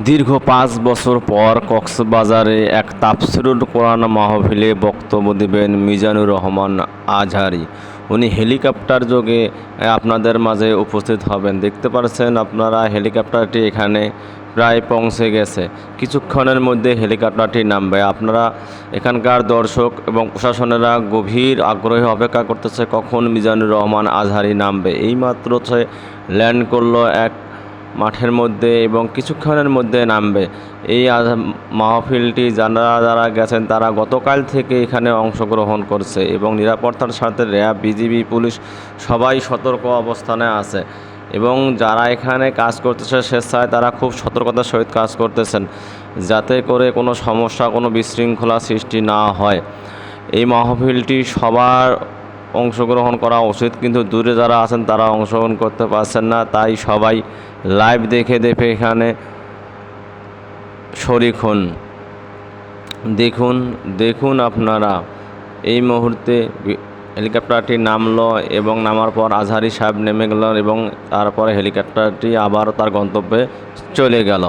দীর্ঘ ৫ বছর পর কক্সবাজারে এক তাফসীরুল কোরআন মাহফিলে বক্তব্য দেবেন মিজানুর রহমান আজহারী। উনি হেলিকপ্টার যোগে আপনাদের মাঝে উপস্থিত হবেন। দেখতে পাচ্ছেন আপনারা হেলিকপ্টারটি এখানে প্রায় পৌঁছে গেছে। কিছুক্ষণের মধ্যে হেলিকপ্টারটি নামবে। আপনারা এখানকার দর্শক এবং প্রশাসনেরা গভীর আগ্রহে অপেক্ষা করতেছে কখন মিজানুর রহমান আজহারী নামবে। এইমাত্র সে ল্যান্ড করলো এক মাঠের মধ্যে এবং কিছুক্ষণের মধ্যে নামবে। এই মাহফিলটি যারা গেছেন তারা গতকাল থেকে এখানে অংশগ্রহণ করছে এবং নিরাপত্তার সাথে র্যাব, বিজিবি, পুলিশ সবাই সতর্ক অবস্থানে আছে এবং যারা এখানে কাজ করতেছে স্বেচ্ছায় তারা খুব সতর্কতার সহিত কাজ করতেছেন যাতে করে কোনো সমস্যা, কোনো বিশৃঙ্খলা সৃষ্টি না হয়। এই মাহফিলটি সবার অংশগ্রহণ করা উচিত, কিন্তু দূরে যারা আছেন তারা অংশগ্রহণ করতে পারছেন না, তাই সবাই লাইভ দেখে এখানে শরিক হন। দেখুন আপনারা এই মুহূর্তে হেলিকপ্টারটি নামলো এবং নামার পর আজহারী সাহেব নেমে গেলেন এবং তারপরে হেলিকপ্টারটি আবার তার গন্তব্যে চলে গেল।